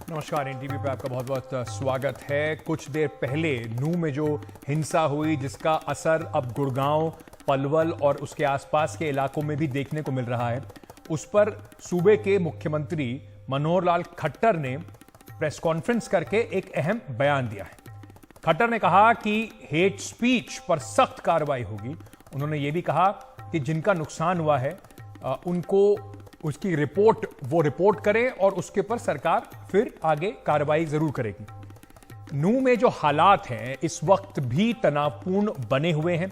नमस्कार। एनटीवी पे आपका बहुत बहुत स्वागत है। कुछ देर पहले नूंह में जो हिंसा हुई, जिसका असर अब गुड़गांव, पलवल और उसके आसपास के इलाकों में भी देखने को मिल रहा है, उस पर सूबे के मुख्यमंत्री मनोहर लाल खट्टर ने प्रेस कॉन्फ्रेंस करके एक अहम बयान दिया है। खट्टर ने कहा कि हेट स्पीच पर सख्त कार्रवाई होगी। उन्होंने ये भी कहा कि जिनका नुकसान हुआ है उनको उसकी रिपोर्ट करें और उसके ऊपर सरकार फिर आगे कार्रवाई जरूर करेगी। नूंह में जो हालात हैं इस वक्त भी तनावपूर्ण बने हुए हैं।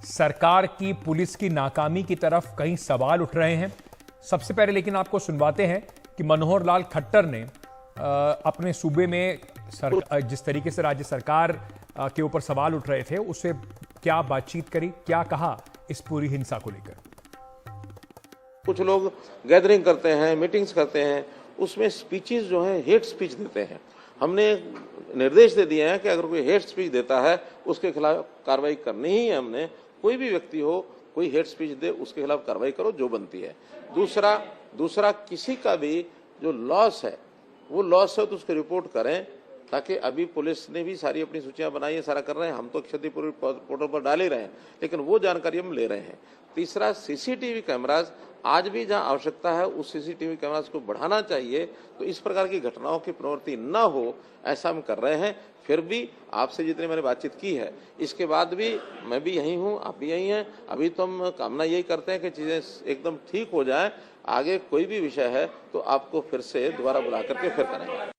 सरकार की, पुलिस की नाकामी की तरफ कई सवाल उठ रहे हैं। सबसे पहले लेकिन आपको सुनवाते हैं कि मनोहर लाल खट्टर ने अपने सूबे में जिस तरीके से राज्य सरकार के ऊपर सवाल उठ रहे थे उससे क्या बातचीत करी, क्या कहा इस पूरी हिंसा को लेकर। कुछ लोग गैदरिंग करते हैं, मीटिंग्स करते हैं, उसमें स्पीचेस जो हैं हेट स्पीच देते हैं। हमने निर्देश दे दिए हैं कि अगर कोई हेट स्पीच देता है उसके खिलाफ कार्रवाई करनी ही है। हमने कोई भी व्यक्ति हो, कोई हेट स्पीच दे, उसके खिलाफ कार्रवाई करो जो बनती है। दूसरा किसी का भी जो लॉस है वो लॉस है तो उसकी रिपोर्ट करें, ताकि अभी पुलिस ने भी सारी अपनी सूचियां बनाई है, सारा कर रहे हैं। हम तो क्षतिपूर्ति पोर्टल पर डाल ही रहे हैं, लेकिन वो जानकारी हम ले रहे हैं। तीसरा, सीसीटीवी कैमराज आज भी जहां आवश्यकता है उस सीसीटीवी कैमराज को बढ़ाना चाहिए, तो इस प्रकार की घटनाओं की प्रवृत्ति न हो, ऐसा हम कर रहे हैं। फिर भी आपसे जितनी मैंने बातचीत की है, इसके बाद भी मैं भी यहीं हूं, आप भी यहीं हैं। अभी तो हम कामना यही करते हैं कि चीजें एकदम ठीक हो जाएं। आगे कोई भी विषय है तो आपको फिर से दोबारा बुला करके फिर करेंगे।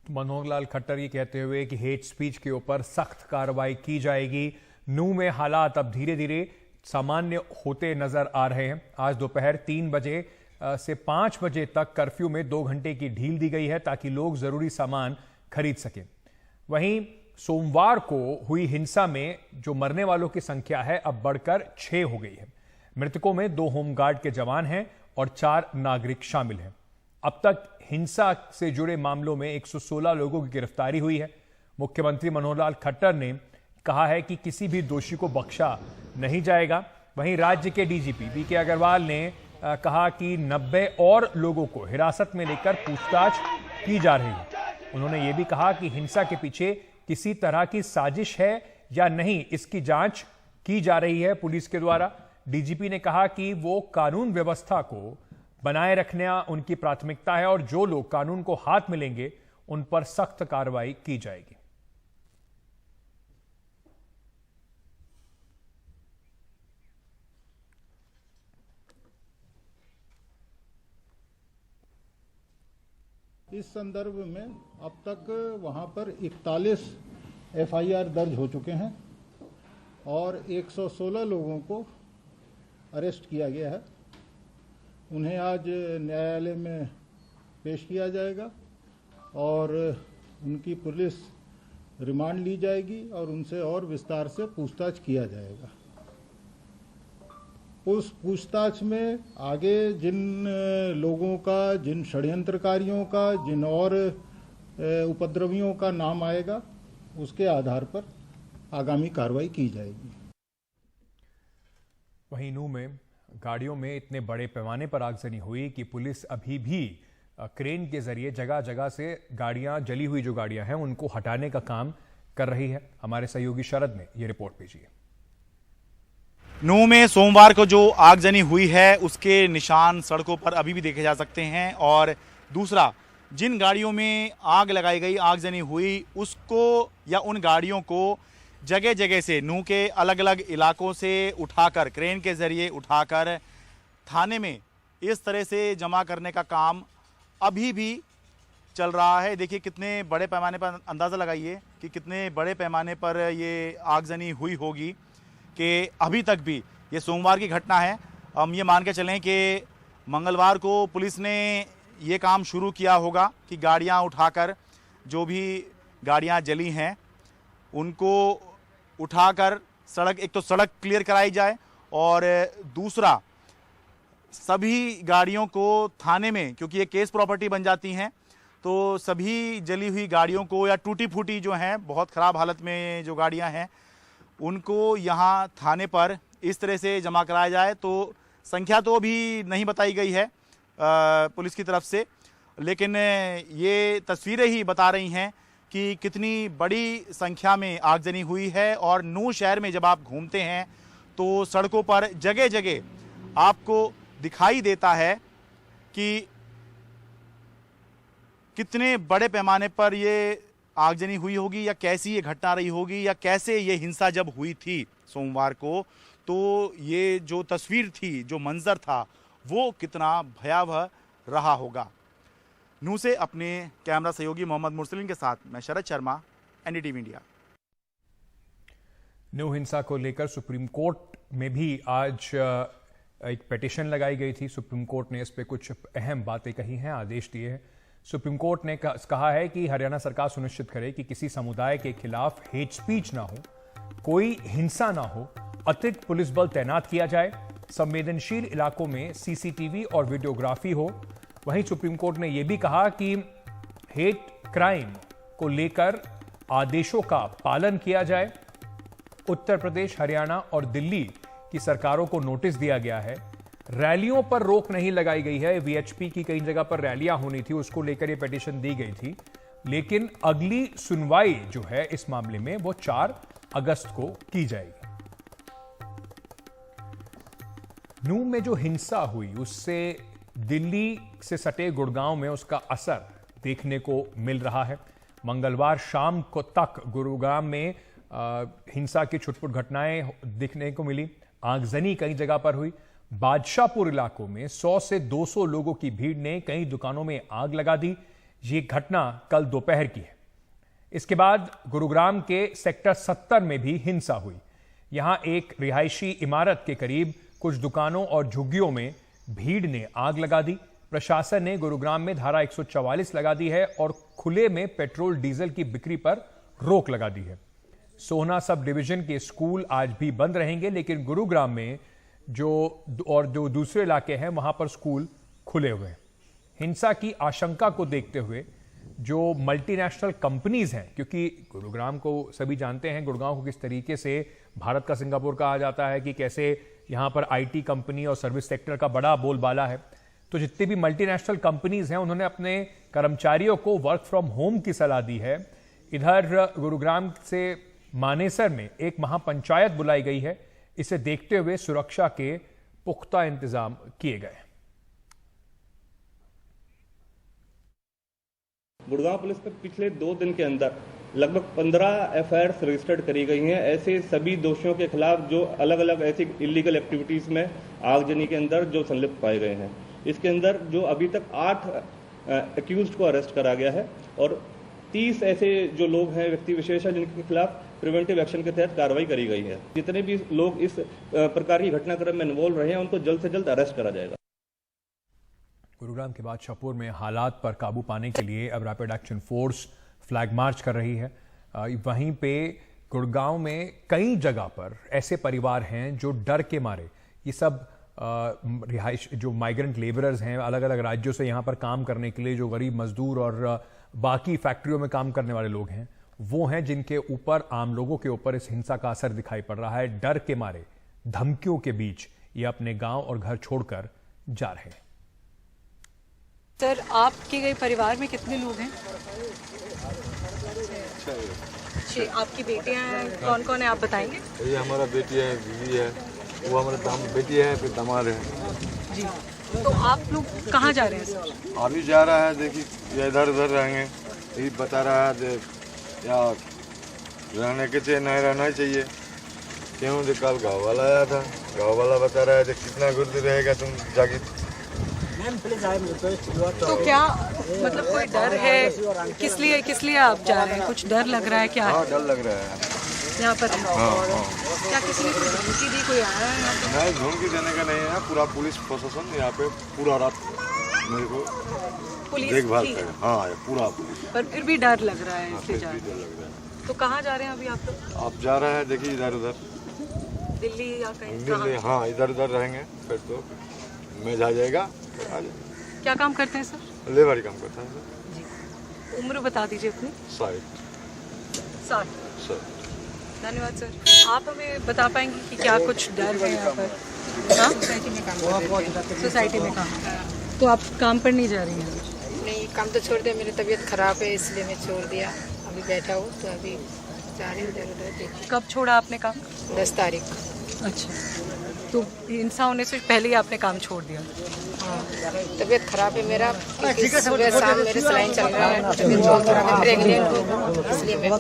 मनोहर लाल खट्टर ये कहते हुए कि हेट स्पीच के ऊपर सख्त कार्रवाई की जाएगी। नूंह में हालात अब धीरे धीरे सामान्य होते नजर आ रहे हैं। आज दोपहर 3 बजे से 5 बजे तक कर्फ्यू में 2 घंटे की ढील दी गई है ताकि लोग जरूरी सामान खरीद सकें। वहीं सोमवार को हुई हिंसा में जो मरने वालों की संख्या है अब बढ़कर 6 हो गई है। मृतकों में 2 होमगार्ड के जवान हैं और 4 नागरिक शामिल हैं। अब तक हिंसा से जुड़े मामलों में 116 लोगों की गिरफ्तारी हुई है। मुख्यमंत्री मनोहर लाल खट्टर ने कहा है कि किसी भी दोषी को बख्शा नहीं जाएगा। वहीं राज्य के डीजीपी बीके अग्रवाल ने कहा कि 90 और लोगों को हिरासत में लेकर पूछताछ की जा रही है। उन्होंने ये भी कहा कि हिंसा के पीछे किसी तरह की साजिश है या नहीं, इसकी जांच की जा रही है पुलिस के द्वारा। डीजीपी ने कहा कि वो कानून व्यवस्था को बनाए रखना उनकी प्राथमिकता है और जो लोग कानून को हाथ में लेंगे उन पर सख्त कार्रवाई की जाएगी। इस संदर्भ में अब तक वहां पर 41 एफआईआर दर्ज हो चुके हैं और 116 लोगों को अरेस्ट किया गया है। उन्हें आज न्यायालय में पेश किया जाएगा और उनकी पुलिस रिमांड ली जाएगी और उनसे और विस्तार से पूछताछ किया जाएगा। उस पूछताछ में आगे जिन लोगों का, जिन षड्यंत्रकारियों का, जिन और उपद्रवियों का नाम आएगा, उसके आधार पर आगामी कार्रवाई की जाएगी। वहीं नूंह में गाड़ियों में इतने बड़े पैमाने पर आगजनी हुई कि पुलिस अभी भी क्रेन के जरिए जगह जगह से गाड़ियां, जली हुई जो गाड़ियां हैं उनको हटाने का काम कर रही है। हमारे सहयोगी शरद ने यह रिपोर्ट भेजी है। नूंह में सोमवार को जो आगजनी हुई है उसके निशान सड़कों पर अभी भी देखे जा सकते हैं। और दूसरा, जिन गाड़ियों में आग लगाई गई, आगजनी हुई, उसको या उन गाड़ियों को जगह जगह से नूंह के अलग अलग इलाकों से उठाकर, क्रेन के जरिए उठाकर थाने में इस तरह से जमा करने का काम अभी भी चल रहा है। देखिए कितने बड़े पैमाने पर, अंदाज़ा लगाइए कि कितने बड़े पैमाने पर ये आगजनी हुई होगी कि अभी तक भी, ये सोमवार की घटना है, हम ये मान के चलें कि मंगलवार को पुलिस ने ये काम शुरू किया होगा कि गाड़ियां उठाकर, जो भी गाड़ियां जली हैं उनको उठाकर सड़क, एक तो सड़क क्लियर कराई जाए और दूसरा सभी गाड़ियों को थाने में, क्योंकि ये केस प्रॉपर्टी बन जाती हैं, तो सभी जली हुई गाड़ियों को या टूटी फूटी जो हैं, बहुत ख़राब हालत में जो गाड़ियां हैं, उनको यहाँ थाने पर इस तरह से जमा कराया जाए। तो संख्या तो अभी नहीं बताई गई है पुलिस की तरफ से, लेकिन ये तस्वीरें ही बता रही हैं कि कितनी बड़ी संख्या में आगजनी हुई है। और नूह शहर में जब आप घूमते हैं तो सड़कों पर जगह जगह आपको दिखाई देता है कि कितने बड़े पैमाने पर ये आगजनी हुई होगी, या कैसी ये घटना रही होगी, या कैसे ये हिंसा जब हुई थी सोमवार को, तो ये जो तस्वीर थी, जो मंजर था, वो कितना भयावह रहा होगा। नूह से अपने कैमरा सहयोगी मोहम्मद मुरसलिन के साथ मैं शरद शर्मा, एनडीटीवी इंडिया। नूह हिंसा को लेकर सुप्रीम कोर्ट में भी आज एक पिटीशन लगाई गई थी। सुप्रीम कोर्ट ने इस पे कुछ अहम बातें कही हैं, आदेश दिए हैं। सुप्रीम कोर्ट ने कहा है कि हरियाणा सरकार सुनिश्चित करे कि किसी समुदाय के खिलाफ हेट स्पीच ना हो, कोई हिंसा ना हो, अतिरिक्त पुलिस बल तैनात किया जाए, संवेदनशील इलाकों में सीसीटीवी और वीडियोग्राफी हो। वहीं सुप्रीम कोर्ट ने यह भी कहा कि हेट क्राइम को लेकर आदेशों का पालन किया जाए। उत्तर प्रदेश, हरियाणा और दिल्ली की सरकारों को नोटिस दिया गया है। रैलियों पर रोक नहीं लगाई गई है। वीएचपी की कई जगह पर रैलियां होनी थी, उसको लेकर यह पिटीशन दी गई थी, लेकिन अगली सुनवाई जो है इस मामले में वो 4 अगस्त को की जाएगी। नूह में जो हिंसा हुई उससे दिल्ली से सटे गुड़गांव में उसका असर देखने को मिल रहा है। मंगलवार शाम को तक गुरुग्राम में हिंसा की छुटपुट घटनाएं दिखने को मिली। आगजनी कई जगह पर हुई। बादशाहपुर इलाकों में 100 से 200 लोगों की भीड़ ने कई दुकानों में आग लगा दी। ये घटना कल दोपहर की है। इसके बाद गुरुग्राम के सेक्टर 70 में भी हिंसा हुई। यहां एक रिहायशी इमारत के करीब कुछ दुकानों और झुग्गियों में भीड़ ने आग लगा दी। प्रशासन ने गुरुग्राम में धारा 144 लगा दी है और खुले में पेट्रोल डीजल की बिक्री पर रोक लगा दी है। सोहना सब डिवीजन के स्कूल आज भी बंद रहेंगे, लेकिन गुरुग्राम में जो दूसरे इलाके हैं वहां पर स्कूल खुले हुए हैं। हिंसा की आशंका को देखते हुए जो मल्टीनेशनल कंपनीज हैं, क्योंकि गुरुग्राम को सभी जानते हैं, गुड़गांव को किस तरीके से भारत का सिंगापुर कहा जाता है, कि कैसे यहां पर आईटी कंपनी और सर्विस सेक्टर का बड़ा बोलबाला है। तो जितनी भी मल्टीनेशनल कंपनीज हैं उन्होंने अपने कर्मचारियों को वर्क फ्रॉम होम की सलाह दी है। इधर गुरुग्राम से मानेसर में एक महापंचायत बुलाई गई है। इसे देखते हुए सुरक्षा के पुख्ता इंतजाम किए गए। गुड़गांव पुलिस पर पिछले 2 दिन के अंदर लगभग 15 एफआईआर रजिस्टर्ड करी गई हैं। ऐसे सभी दोषियों के खिलाफ जो अलग अलग ऐसी इलीगल एक्टिविटीज में आगजनी के अंदर जो संलिप्त पाए गए हैं। इसके अंदर जो अभी तक 8 एक्यूज्ड को अरेस्ट करा गया है और 30 ऐसे जो लोग हैं, व्यक्ति विशेष हैं, जिनके खिलाफ प्रिवेंटिव एक्शन के तहत कार्रवाई करी गई है। जितने भी लोग इस प्रकार की घटनाक्रम में इन्वॉल्व रहे हैं उनको जल्द से जल्द अरेस्ट करा जाएगा। गुरुग्राम के बादशाहपुर में हालात पर काबू पाने के लिए अब rapid action force flag march कर रही है। वहीं पे गुड़गांव में कई जगह पर ऐसे परिवार हैं जो डर के मारे, ये सब रिहाइश जो माइग्रेंट लेबरर्स हैं अलग अलग राज्यों से यहाँ पर काम करने के लिए, जो गरीब मजदूर और बाकी फैक्ट्रियों में काम करने वाले लोग हैं, वो हैं जिनके ऊपर, आम लोगों के ऊपर इस हिंसा का असर दिखाई पड़ रहा है। डर के मारे, धमकियों के बीच ये अपने गांव और घर छोड़कर जा रहे हैं। सर, आपके गए परिवार में कितने लोग हैं? 6। आपकी बेटियां हैं, कौन कौन है आप बताएंगे? ये हमारा बेटी है, बीवी है, वो हमारा बेटी है, फिर दामाद है जी। तो आप लोग कहाँ जा रहे हैं सर? अभी जा रहा है, देखिए इधर उधर रहेंगे, यही बता रहा है या रहने के चाहिए, नहीं रहना चाहिए। क्यों? कल गाँव वाला आया था, गाँव वाला बता रहा है कितना गुर्द रहेगा तुम जाके। तो क्या मतलब कोई डर है? किस लिए आप जा रहे हैं? कुछ डर लग रहा है क्या? हाँ, डर लग रहा है यहाँ पर। हाँ। क्या किसी ने कोई धमकी दी? कोई आया है यहाँ पर? नहीं, धमकी देने का नहीं है। पूरा पुलिस प्रशासन यहाँ पे पूरा रात मेरे को देखभाल कर। हाँ, पूरा पुलिस। पर फिर भी डर लग रहा है इसलिए जा रहे डर लग रहा है। तो कहाँ जा रहे हैं अभी आप लोग? आप जा रहे हैं, देखिए इधर उधर दिल्ली या कहीं? दिल्ली, हाँ, इधर उधर रहेंगे। फिर तो मैं जा जाएगा। क्या काम करते हैं सर? लेबर काम करता है सर। जी। उम्र बता दीजिए अपनी। 60। धन्यवाद सर। आप हमें बता पाएंगे कि क्या कुछ डर है यहाँ पर? हाँ, सोसाइटी में काम। तो आप काम पर नहीं जा रही हैं? नहीं, काम तो छोड़ दिया, मेरी तबीयत खराब है इसलिए मैं छोड़ दिया। अभी बैठा हूँ तो अभी जा रही हूँ इधर-उधर। कब छोड़ा आपने काम? 10 तारीख। अच्छा, तो हिंसा होने से पहले ही आपने काम छोड़ दिया? हाँ, तबीयत खराब है मेरा, क्योंकि सुबह शाम मेरे सलाइन चल रहा है, तबीयत बहुत खराब है, प्रेग्नेंट हूँ, इसलिए मैं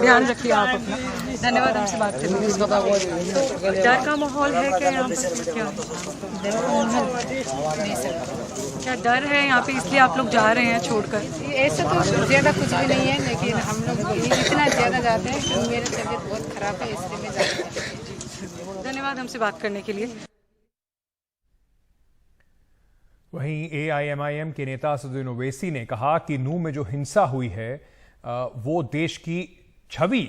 ध्यान रखिए आप अपना। धन्यवाद हमसे बात करने के लिए। डर का माहौल है क्या यहाँ पर? क्या डर है यहाँ पे, इसलिए आप लोग जा रहे हैं छोड़कर? ऐसा तो ज़्यादा कुछ भी नहीं है, लेकिन हम लोग इतना ज़्यादा जाते हैं कि मेरी तबीयत बहुत खराब है, इसलिए मैं जाती हूँ। धन्यवाद हमसे बात करने के लिए। वहीं AIMIM के नेता असदुद्दीन ओवैसी ने कहा कि नूह में जो हिंसा हुई है वो देश की छवि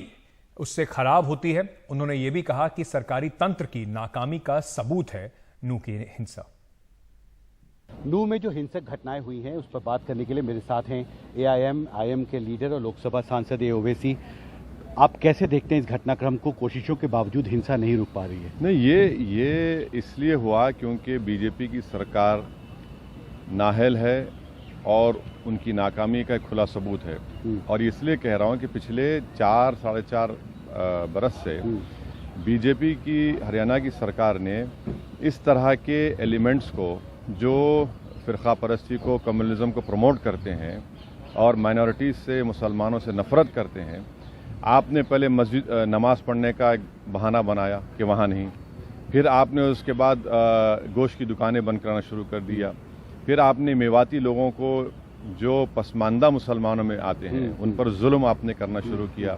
उससे खराब होती है। उन्होंने ये भी कहा कि सरकारी तंत्र की नाकामी का सबूत है नूह की हिंसा। नूह में जो हिंसक घटनाएं हुई हैं उस पर बात करने के लिए मेरे साथ हैं AIMIM के लीडर और लोकसभा सांसद ओवैसी। आप कैसे देखते हैं इस घटनाक्रम को? कोशिशों के बावजूद हिंसा नहीं रुक पा रही है। नहीं, ये इसलिए हुआ क्योंकि बीजेपी की सरकार नाअहल है और उनकी नाकामी का एक खुला सबूत है। और इसलिए कह रहा हूं कि पिछले 4-4.5 बरस से बीजेपी की हरियाणा की सरकार ने इस तरह के एलिमेंट्स को जो फ़िरक़ा परस्ती को, कम्युनलिज्म को प्रमोट करते हैं और माइनॉरिटीज़ से, मुसलमानों से नफ़रत करते हैं। आपने पहले मस्जिद नमाज़ पढ़ने का एक बहाना बनाया कि वहाँ नहीं, फिर आपने उसके बाद गोश्त की दुकानें बंद कराना शुरू कर दिया, फिर आपने मेवाती लोगों को जो पसमानदा मुसलमानों में आते हैं उन पर जुल्म आपने करना शुरू किया,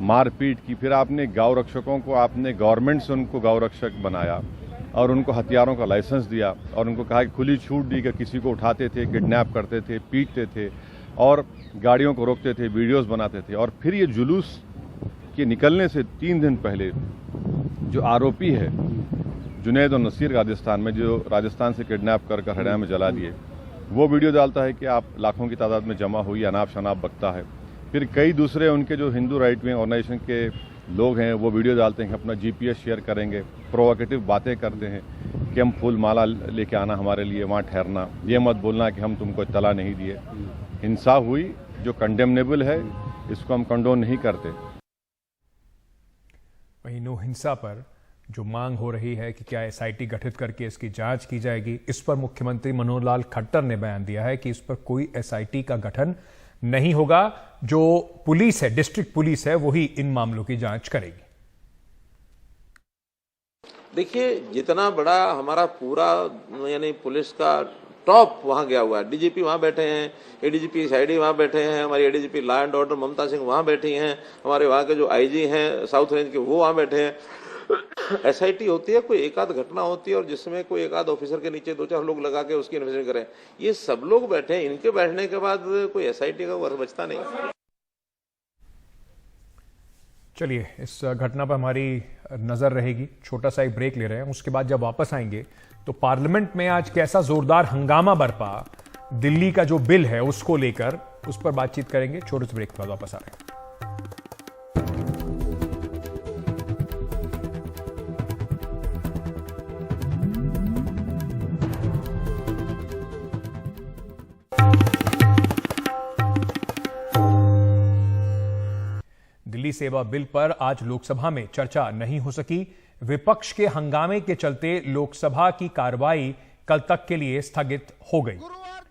मारपीट की, फिर आपने गौ रक्षकों को, आपने गवर्नमेंट से उनको गौ रक्षक बनाया और उनको हथियारों का लाइसेंस दिया और उनको कहा कि खुली छूट दी कि किसी को उठाते थे, किडनैप करते थे, पीटते थे और गाड़ियों को रोकते थे, वीडियोस बनाते थे। और फिर ये जुलूस के निकलने से 3 दिन पहले जो आरोपी है जुनैद और नसीर राजस्थान में, जो राजस्थान से किडनैप कर हरियाणा में जला दिए, वो वीडियो डालता है कि आप लाखों की तादाद में जमा हुई, अनाप शनाप बकता है। फिर कई दूसरे उनके जो हिंदू राइट विंग ऑर्गेनाइजेशन के लोग हैं वो वीडियो डालते हैं कि अपना GPS शेयर करेंगे, प्रोवोकेटिव बातें करते हैं कि हम फूल माला लेके आना हमारे लिए, वहाँ ठहरना, ये मत बोलना कि हम तुमको इत्तला नहीं दिए। हिंसा हुई जो कंडेमनेबल है, इसको हम कंडोन नहीं करते। वहीं नूह हिंसा पर जो मांग हो रही है कि क्या SIT गठित करके इसकी जांच की जाएगी, इस पर मुख्यमंत्री मनोहर लाल खट्टर ने बयान दिया है कि इस पर कोई SIT का गठन नहीं होगा। जो पुलिस है, डिस्ट्रिक्ट पुलिस है, वही इन मामलों की जांच करेगी। देखिए, जितना बड़ा हमारा पूरा यानी पुलिस का टॉप वहाँ गया हुआ है, DGP वहाँ बैठे हैं, ADGP CID वहाँ बैठे हैं, हमारी ADGP लॉ एंड ऑर्डर ममता सिंह वहाँ बैठी हैं, हमारे वहाँ के जो IG हैं साउथ रेंज के वो वहाँ बैठे हैं। SIT होती है, कोई एक आध घटना होती है और जिसमें कोई एक आध ऑफिसर के नीचे 2-4 लोग लगा के उसकी इन्वेस्टिगेशन करें। ये सब लोग बैठे हैं, इनके बैठने के बाद कोई SIT का वर्क बचता नहीं। चलिए, इस घटना पर हमारी नजर रहेगी। छोटा सा एक ब्रेक ले रहे हैं, उसके बाद जब वापस आएंगे तो पार्लियामेंट में आज कैसा जोरदार हंगामा बरपा दिल्ली का जो बिल है उसको लेकर, उस पर बातचीत करेंगे। छोटे से ब्रेक के बाद वापस आ रहे हैं। दिल्ली सेवा बिल पर आज लोकसभा में चर्चा नहीं हो सकी। विपक्ष के हंगामे के चलते लोकसभा की कार्रवाई कल तक के लिए स्थगित हो गई।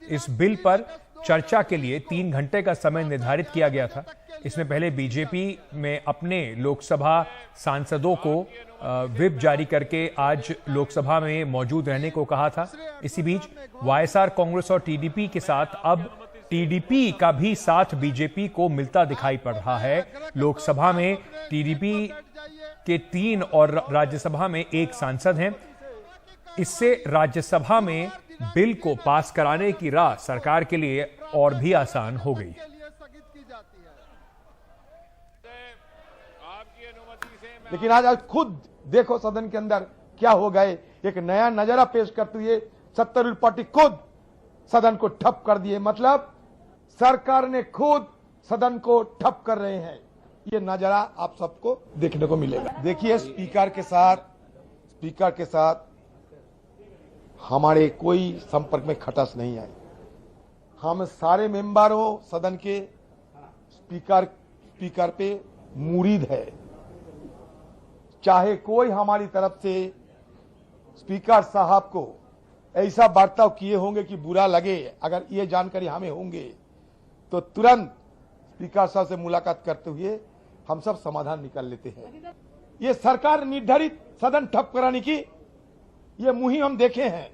इस बिल पर चर्चा के लिए 3 घंटे का समय निर्धारित किया गया था। इसमें पहले बीजेपी में अपने लोकसभा सांसदों को व्हिप जारी करके आज लोकसभा में मौजूद रहने को कहा था। इसी बीच वाईएसआर कांग्रेस और टीडीपी के साथ अब टीडीपी का भी साथ बीजेपी को मिलता दिखाई पड़ रहा है। लोकसभा में टीडीपी के 3 और राज्यसभा में 1 सांसद हैं। इससे राज्यसभा में बिल को पास कराने की राह सरकार के लिए और भी आसान हो गई। लेकिन आज खुद देखो सदन के अंदर क्या हो गए। एक नया नजारा पेश करते हुए सत्तारूढ़ पार्टी खुद सदन को ठप कर दिए। मतलब सरकार ने खुद सदन को ठप कर रहे हैं। ये नजारा आप सबको देखने को मिलेगा। देखिए, स्पीकर के साथ हमारे कोई संपर्क में खटस नहीं आई। हम सारे मेंबरों सदन के स्पीकर पे मुरीद है। चाहे कोई हमारी तरफ से स्पीकर साहब को ऐसा बर्ताव किए होंगे कि बुरा लगे, अगर ये जानकारी हमें होंगे तो तुरंत स्पीकर साहब से मुलाकात करते हुए हम सब समाधान निकाल लेते हैं। ये सरकार निर्धारित सदन ठप कराने की ये मुहिम हम देखे हैं,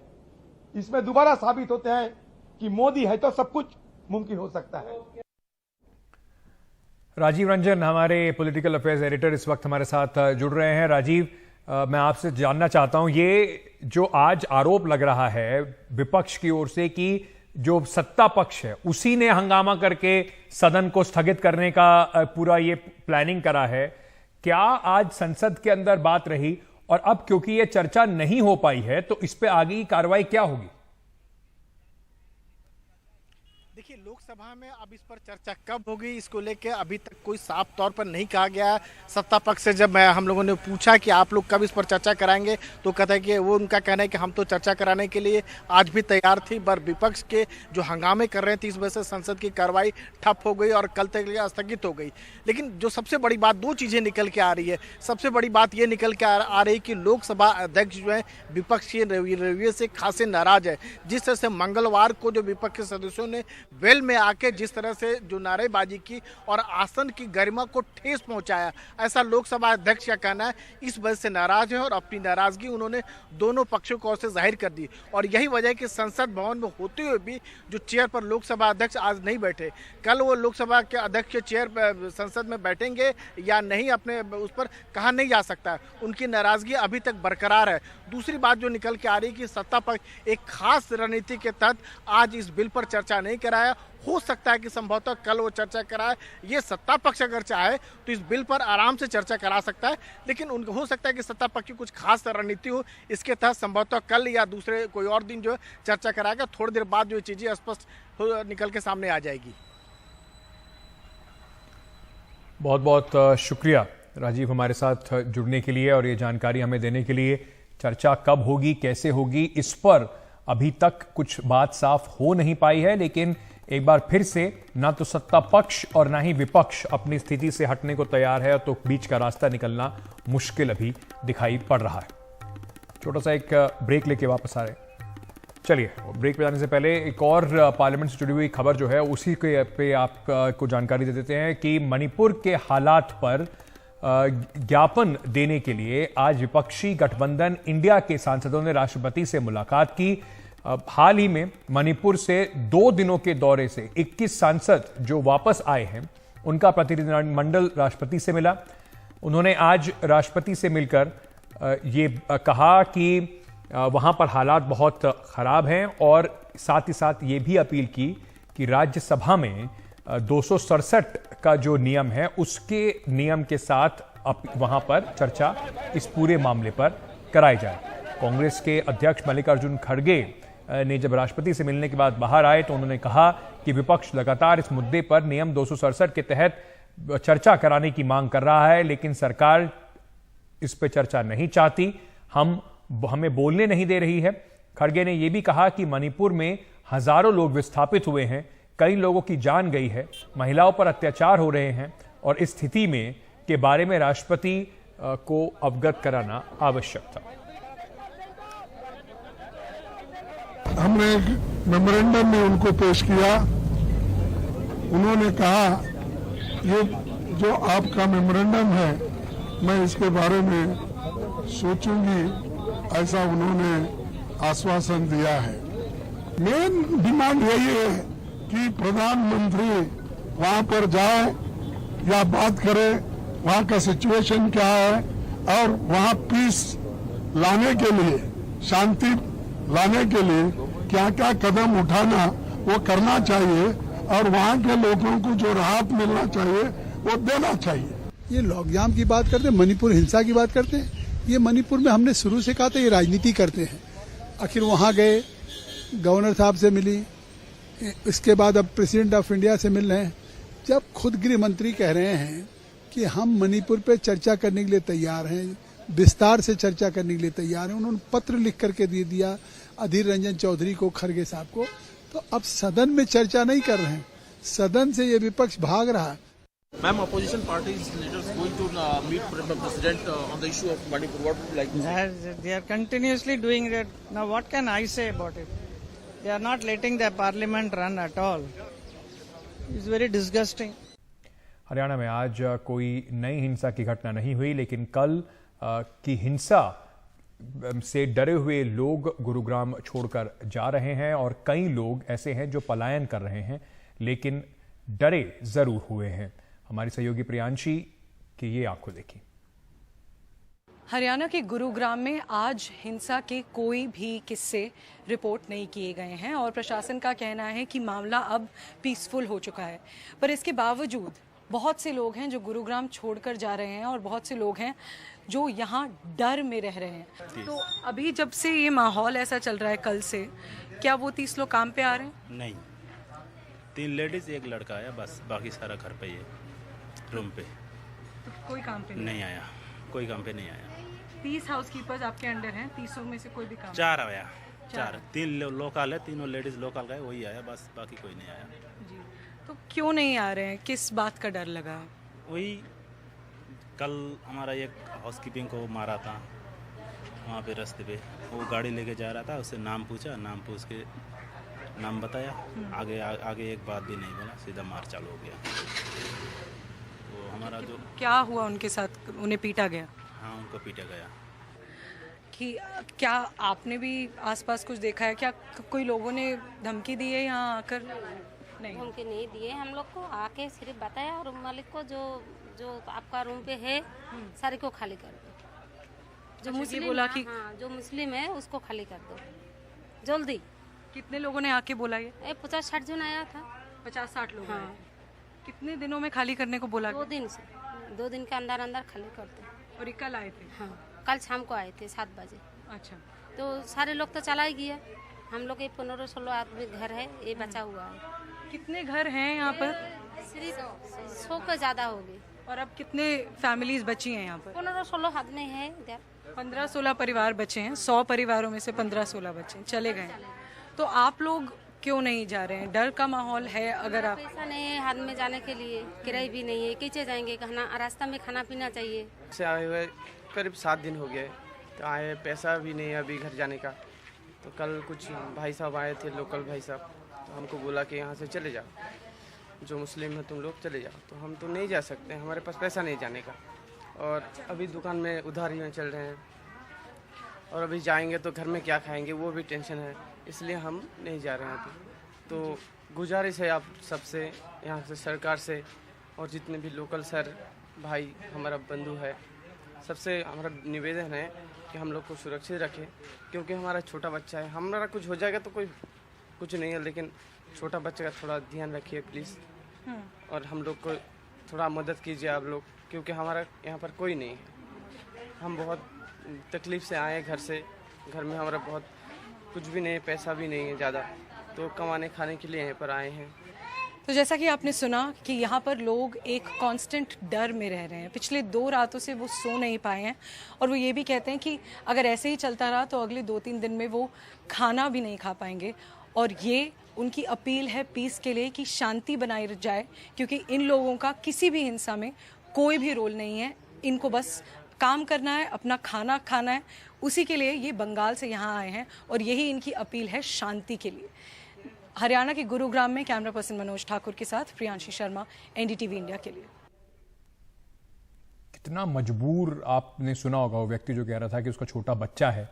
इसमें दोबारा साबित होते हैं कि मोदी है तो सब कुछ मुमकिन हो सकता है। राजीव रंजन हमारे पॉलिटिकल अफेयर्स एडिटर इस वक्त हमारे साथ जुड़ रहे हैं। राजीव, मैं आपसे जानना चाहता हूं, ये जो आज आरोप लग रहा है विपक्ष की ओर से कि जो सत्ता पक्ष है उसी ने हंगामा करके सदन को स्थगित करने का पूरा ये प्लानिंग करा है, क्या आज संसद के अंदर बात रही? और अब क्योंकि ये चर्चा नहीं हो पाई है तो इस पे आगे की कार्रवाई क्या होगी? देखिए, लोकसभा में अब इस पर चर्चा कब होगी इसको लेकर अभी तक कोई साफ तौर पर नहीं कहा गया है। सत्ता पक्ष से जब हम लोगों ने पूछा कि आप लोग कब इस पर चर्चा कराएंगे तो कहता है कि वो उनका कहना है कि हम तो चर्चा कराने के लिए आज भी तैयार थी, पर विपक्ष के जो हंगामे कर रहे थे इस वजह से संसद की कार्रवाई ठप हो गई और कल तक स्थगित हो गई। लेकिन जो सबसे बड़ी बात, दो चीज़ें निकल के आ रही है। सबसे बड़ी बात ये निकल के आ रही कि लोकसभा अध्यक्ष जो है विपक्ष के रवैये से खासे नाराज है। जिस तरह से मंगलवार को जो विपक्ष के सदस्यों ने वेल में आके जिस तरह से जो नारेबाजी की और आसन की गरिमा को ठेस पहुंचाया, ऐसा लोकसभा अध्यक्ष का कहना है। इस वजह से नाराज है और अपनी नाराजगी उन्होंने दोनों पक्षों की ओर से जाहिर कर दी और यही वजह है कि संसद भवन में होते हुए भी जो चेयर पर लोकसभा अध्यक्ष आज नहीं बैठे, कल वो लोकसभा के अध्यक्ष के चेयर पर संसद में बैठेंगे या नहीं अपने उस पर कहा नहीं जा सकता। उनकी नाराजगी अभी तक बरकरार है। दूसरी बात जो निकल के आ रही है कि सत्ता पक्ष एक खास रणनीति के तहत आज इस बिल पर चर्चा नहीं कराया। हो सकता है कि संभवतः कल वो चर्चा कराए। ये सत्ता पक्ष अगर चाहे तो इस बिल पर आराम से चर्चा करा सकता है, लेकिन उनको हो सकता है कि सत्ता पक्ष की कुछ खास रणनीति हो, इसके तहत संभवतः कल या दूसरे कोई और दिन जो है चर्चा कराएगा। थोड़ी देर बाद जो चीजें स्पष्ट निकल के सामने आ जाएगी। बहुत बहुत शुक्रिया राजीव हमारे साथ जुड़ने के लिए और ये जानकारी हमें देने के लिए। चर्चा कब होगी, कैसे होगी, इस पर अभी तक कुछ बात साफ हो नहीं पाई है, लेकिन एक बार फिर से ना तो सत्ता पक्ष और ना ही विपक्ष अपनी स्थिति से हटने को तैयार है, तो बीच का रास्ता निकलना मुश्किल अभी दिखाई पड़ रहा है। छोटा सा एक ब्रेक लेके वापस आ रहे हैं। चलिए, ब्रेक पे जाने से पहले एक और पार्लियामेंट से जुड़ी हुई खबर जो है उसी के पे आपको जानकारी दे देते हैं कि मणिपुर के हालात पर ज्ञापन देने के लिए आज विपक्षी गठबंधन इंडिया के सांसदों ने राष्ट्रपति से मुलाकात की। हाल ही में मणिपुर से 2 दिनों के दौरे से 21 सांसद जो वापस आए हैं उनका प्रतिनिधिमंडल राष्ट्रपति से मिला। उन्होंने आज राष्ट्रपति से मिलकर ये कहा कि वहां पर हालात बहुत खराब हैं और साथ ही साथ ये भी अपील की कि राज्यसभा में 267 का जो नियम है उसके नियम के साथ वहां पर चर्चा इस पूरे मामले पर कराई जाए। कांग्रेस के अध्यक्ष मल्लिकार्जुन खड़गे ने जब राष्ट्रपति से मिलने के बाद बाहर आए तो उन्होंने कहा कि विपक्ष लगातार इस मुद्दे पर नियम 267 के तहत चर्चा कराने की मांग कर रहा है, लेकिन सरकार इस पर चर्चा नहीं चाहती, हमें बोलने नहीं दे रही है। खड़गे ने यह भी कहा कि मणिपुर में हजारों लोग विस्थापित हुए हैं, कई लोगों की जान गई है, महिलाओं पर अत्याचार हो रहे हैं और इस स्थिति में के बारे में राष्ट्रपति को अवगत कराना आवश्यक था। हमने मेमोरेंडम में उनको पेश किया। उन्होंने कहा ये जो आपका मेमोरेंडम है मैं इसके बारे में सोचूंगी, ऐसा उन्होंने आश्वासन दिया है। मेन डिमांड यही है कि प्रधानमंत्री वहां पर जाए या बात करे वहां का सिचुएशन क्या है और वहां पीस लाने के लिए, शांति लाने के लिए क्या क्या कदम उठाना वो करना चाहिए और वहाँ के लोगों को जो राहत मिलना चाहिए वो देना चाहिए। ये लॉकडाउन की बात करते हैं, मणिपुर हिंसा की बात करते हैं। ये मणिपुर में हमने शुरू से कहा था ये राजनीति करते हैं। आखिर वहाँ गए, गवर्नर साहब से मिली, इसके बाद अब प्रेसिडेंट ऑफ इंडिया से मिल रहे हैं। जब खुद गृह मंत्री कह रहे हैं कि हम मणिपुर पे चर्चा करने के लिए तैयार हैं, विस्तार से चर्चा करने के लिए तैयार हैं। उन्होंने पत्र लिख करके दे दिया अधीर रंजन चौधरी को, खड़गे साहब को। तो अब सदन में चर्चा नहीं कर रहे हैं, सदन से ये विपक्ष भाग रहा है। Ma'am, opposition parties leaders going to meet the president on the issue of Manipur. What would you like to say? They are continuously doing that. Now, what can I say about it? They are not letting the parliament run at all. It's very disgusting. Haryana में आज कोई नई हिंसा की घटना नहीं हुई, लेकिन कल की हिंसा से डरे हुए लोग गुरुग्राम छोड़कर जा रहे हैं और कई लोग ऐसे हैं जो पलायन कर रहे हैं, लेकिन डरे जरूर हुए हैं। हमारी सहयोगी प्रियांशी की ये आंखों देखी। हरियाणा के गुरुग्राम में आज हिंसा के कोई भी किस्से रिपोर्ट नहीं किए गए हैं और प्रशासन का कहना है कि मामला अब पीसफुल हो चुका है। पर इसके बावजूद बहुत से लोग हैं जो गुरुग्राम छोड़कर जा रहे हैं और बहुत से लोग हैं जो यहाँ डर में रह रहे हैं। तो अभी जब से ये माहौल ऐसा चल रहा है कल से, क्या वो 30 लोग काम पे आ रहे हैं? नहीं, 3 लेडीज 1 लड़का आया बस, बाकी सारा घर पे ही है, रूम पे। तो कोई काम पे नहीं आया, कोई काम पे नहीं आया। 30 हाउसकीपर्स आपके अंडर हैं, 30 में से कोई भी काम? 4 आया, 4 3 लोकल है, तीनों लेडीज लोकल का है, वही आया बस, बाकी कोई नहीं आया जी। तो क्यों नहीं आ रहे हैं, किस बात का डर लगा है? वही कल हमारा एक हाउसकीपिंग को मारा था वहाँ पे रास्ते पे, वो गाड़ी लेके जा रहा था, उससे नाम पूछा, नाम पूछ के नाम बताया, आगे एक बात भी नहीं बोला, सीधा मार चालू हो गया। तो हमारा जो क्या हुआ उनके साथ, उन्हें पीटा गया? हाँ, उनको पीटा गया। कि क्या आपने भी आसपास कुछ देखा है, क्या कोई लोगों ने धमकी दी है यहाँ आकर? नहीं, धमकी नहीं दिए, हम लोग को आके सिर्फ बताया और मालिक को जो आपका रूम पे है सारे को खाली कर दो। जो मुस्लिम बोला कि हाँ, जो मुस्लिम है उसको खाली कर दो जल्दी। कितने लोगों ने आके बोला ये? 50-60 जन आया था। 50-60 लोग? हाँ। कितने दिनों में खाली करने को बोला? 2 दिन से, 2 दिन के अंदर अंदर खाली कर दो। और ये कल आए थे? हाँ, कल शाम को आए थे 7 बजे। अच्छा, तो सारे लोग तो चला ही गया। हम लोग 15-16 आदमी घर है, ये बचा हुआ है। कितने घर हैं यहाँ पर? सिर्फ 100 का ज्यादा हो गई। और अब कितने फैमिलीज बची हैं यहाँ पर? 15-16 आदमी है इधर। 15-16 परिवार बचे हैं। 100 परिवारों में से 15-16 बचे चले गए। तो आप लोग क्यों नहीं जा रहे हैं? डर का माहौल है? अगर आप पैसा नहीं है हाथ में जाने के लिए, किराए भी नहीं है, कैसे जाएंगे? खाना रास्ता में खाना पीना चाहिए। से आए हुए करीब 7 दिन हो गए, तो आए पैसा भी नहीं है अभी घर जाने का। तो कल कुछ भाई साहब आए थे, लोकल भाई साहब, तो हमको बोला कि यहाँ से चले जाओ, जो मुस्लिम है तुम लोग चले जाओ। तो हम तो नहीं जा सकते, हमारे पास पैसा नहीं जाने का, और अभी दुकान में उधारी में चल रहे हैं, और अभी जाएंगे तो घर में क्या खाएंगे वो भी टेंशन है, इसलिए हम नहीं जा रहे हैं अभी। तो गुजारिश है आप सबसे, यहाँ से सरकार से, और जितने भी लोकल सर भाई हमारा बंधु है, सबसे हमारा निवेदन है कि हम लोग को सुरक्षित रखें, क्योंकि हमारा छोटा बच्चा है। हमारा कुछ हो जाएगा तो कोई कुछ नहीं है, लेकिन छोटा बच्चे का थोड़ा ध्यान रखिए प्लीज़, और हम लोग को थोड़ा मदद कीजिए आप लोग, क्योंकि हमारा यहाँ पर कोई नहीं है। हम बहुत तकलीफ़ से आए घर से, घर में हमारा बहुत कुछ भी नहीं है, पैसा भी नहीं है ज़्यादा, तो कमाने खाने के लिए यहाँ पर आए हैं। तो जैसा कि आपने सुना कि यहाँ पर लोग एक कांस्टेंट डर में रह रहे हैं। पिछले 2 रातों से वो सो नहीं पाए हैं और वो ये भी कहते हैं कि अगर ऐसे ही चलता रहा तो अगले 2-3 दिन में वो खाना भी नहीं खा पाएंगे। और ये उनकी अपील है पीस के लिए कि शांति बनाई जाए, क्योंकि इन लोगों का किसी भी हिंसा में कोई भी रोल नहीं है। इनको बस काम करना है, अपना खाना खाना है, उसी के लिए ये बंगाल से यहाँ आए हैं और यही इनकी अपील है शांति के लिए। हरियाणा के गुरुग्राम में कैमरा पर्सन मनोज ठाकुर के साथ प्रियांशी शर्मा, एनडीटीवी इंडिया के लिए। कितना मजबूर, आपने सुना होगा वो व्यक्ति जो कह रहा था कि उसका छोटा बच्चा है,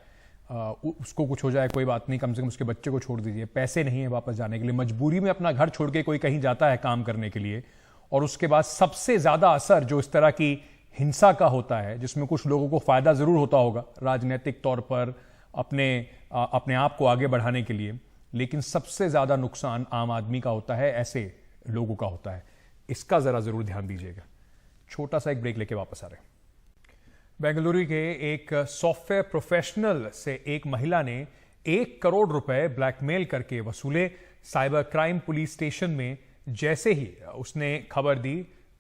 उसको कुछ हो जाए कोई बात नहीं, कम से कम उसके बच्चे को छोड़ दीजिए। पैसे नहीं है वापस जाने के लिए, मजबूरी में अपना घर छोड़ के कोई कहीं जाता है काम करने के लिए, और उसके बाद सबसे ज्यादा असर जो इस तरह की हिंसा का होता है, जिसमें कुछ लोगों को फायदा जरूर होता होगा राजनीतिक तौर पर अपने आप को आगे बढ़ाने के लिए, लेकिन सबसे ज्यादा नुकसान आम आदमी का होता है, ऐसे लोगों का होता है। इसका जरा जरूर ध्यान दीजिएगा। छोटा सा एक ब्रेक लेके वापस आ रहे हैं। बेंगलुरु के एक सॉफ्टवेयर प्रोफेशनल से एक महिला ने 1 करोड़ रुपए ब्लैकमेल करके वसूले। साइबर क्राइम पुलिस स्टेशन में जैसे ही उसने खबर दी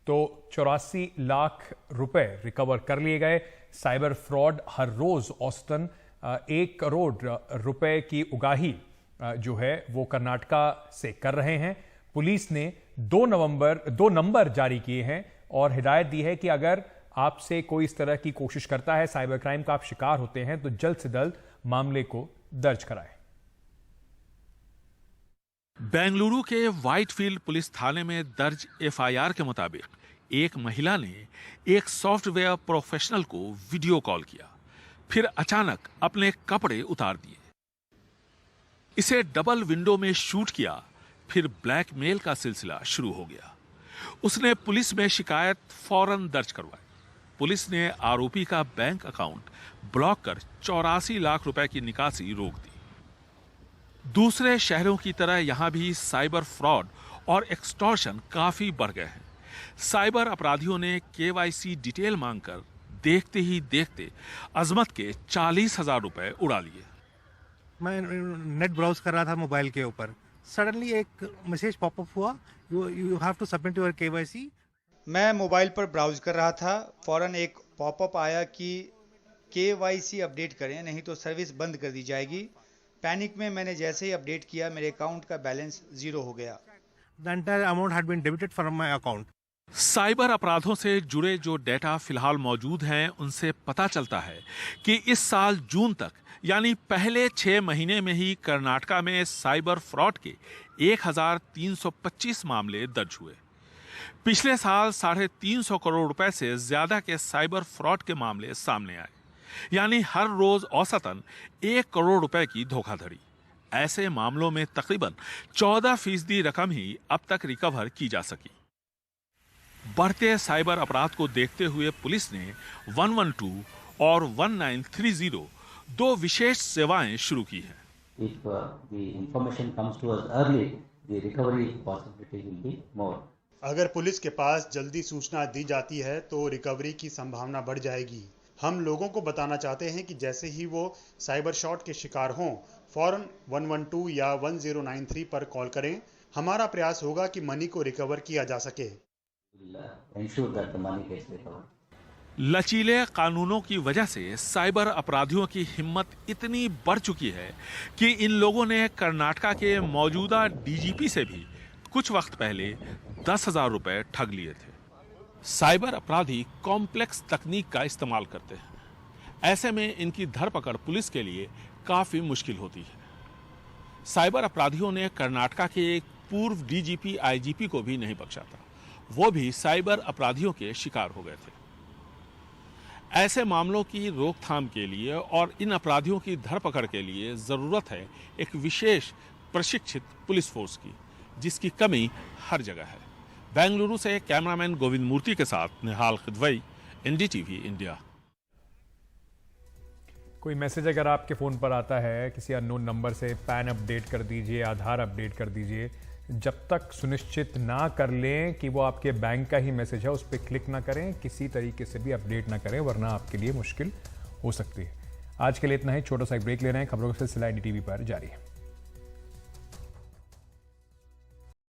तो 84 लाख रुपए रिकवर कर लिए गए। साइबर फ्रॉड हर रोज औसतन 1 करोड़ रुपए की उगाही जो है वो कर्नाटका से कर रहे हैं। पुलिस ने 2 नंबर जारी किए हैं और हिदायत दी है कि अगर आपसे कोई इस तरह की कोशिश करता है, साइबर क्राइम का आप शिकार होते हैं, तो जल्द से जल्द मामले को दर्ज कराएं। बेंगलुरु के व्हाइटफील्ड पुलिस थाने में दर्ज एफआईआर के मुताबिक एक महिला ने एक सॉफ्टवेयर प्रोफेशनल को वीडियो कॉल किया, फिर अचानक अपने कपड़े उतार दिए, इसे डबल विंडो में शूट किया, फिर ब्लैकमेल का सिलसिला शुरू हो गया। उसने पुलिस में शिकायत फौरन दर्ज करवाई। पुलिस ने आरोपी का बैंक अकाउंट ब्लॉक कर 84 लाख रुपए की निकासी रोक दी। दूसरे शहरों की तरह यहां भी साइबर फ्रॉड और एक्सटॉर्शन काफी बढ़ गए हैं। साइबर अपराधियों ने केवाईसी डिटेल मांगकर देखते ही देखते अजमत के 40,000 रुपए उड़ा लिए। मैं नेट ब्राउज कर रहा था मोबाइल के ऊपर, सडनली एक मैसेज पॉपअप हुआ, you have to submit your KYC. मैं मोबाइल पर ब्राउज कर रहा था, फौरन एक पॉपअप आया कि केवाईसी अपडेट करें नहीं तो सर्विस बंद कर दी जाएगी। पैनिक में मैंने जैसे ही अपडेट किया मेरे अकाउंट का बैलेंस 0 हो गया। The entire amount had been debited from my account. Cyber अपराधों से जुड़े जो डेटा फिलहाल मौजूद हैं, उनसे पता चलता है कि इस साल जून तक यानी पहले 6 महीने में ही कर्नाटका में साइबर फ्रॉड के 1325 मामले दर्ज हुए। पिछले साल 350 करोड़ रुपए से ज्यादा के साइबर फ्रॉड के मामले सामने आए, यानी हर रोज औसतन 1 करोड़ रुपए की धोखाधड़ी। ऐसे मामलों में तकरीबन 14% रकम ही अब तक रिकवर की जा सकी। बढ़ते साइबर अपराध को देखते हुए पुलिस ने 112 और 1930 2 विशेष सेवाएं शुरू की हैं। If the information comes to us early, the recovery possibility will be more. अगर पुलिस के पास जल्दी सूचना दी जाती है तो रिकवरी की संभावना बढ़ जाएगी। हम लोगों को बताना चाहते हैं कि जैसे ही वो साइबर शॉट के शिकार हों, फौरन 112 या 1093 पर कॉल करें। हमारा प्रयास होगा कि मनी को रिकवर किया जा सके। लचीले कानूनों की वजह से साइबर अपराधियों की हिम्मत इतनी बढ़ चुकी है कि इन लोगों ने कर्नाटका के मौजूदा डीजीपी से भी कुछ वक्त पहले 10,000 रुपए ठग लिए थे। साइबर अपराधी कॉम्प्लेक्स तकनीक का इस्तेमाल करते हैं, ऐसे में इनकी धरपकड़ पुलिस के लिए काफी मुश्किल होती है। साइबर अपराधियों ने कर्नाटका के एक पूर्व डीजीपी आईजीपी को भी नहीं बख्शा था, वो भी साइबर अपराधियों के शिकार हो गए थे। ऐसे मामलों की रोकथाम के लिए और इन अपराधियों की धरपकड़ के लिए जरूरत है एक विशेष प्रशिक्षित पुलिस फोर्स की, जिसकी कमी हर जगह है। बेंगलुरु से कैमरामैन गोविंद मूर्ति के साथ निहाल खिदवई, एनडीटीवी इंडिया। कोई मैसेज अगर आपके फ़ोन पर आता है किसी अननोन नंबर से, पैन अपडेट कर दीजिए, आधार अपडेट कर दीजिए। जब तक सुनिश्चित ना कर लें कि वो आपके बैंक का ही मैसेज है, उस पर क्लिक ना करें, किसी तरीके से भी अपडेट ना करें, वरना आपके लिए मुश्किल हो सकती है। आज के लिए इतना ही, छोटा सा एक ब्रेक ले रहे हैं। खबरों का सिलसिला एनडीटीवी पर जारी है।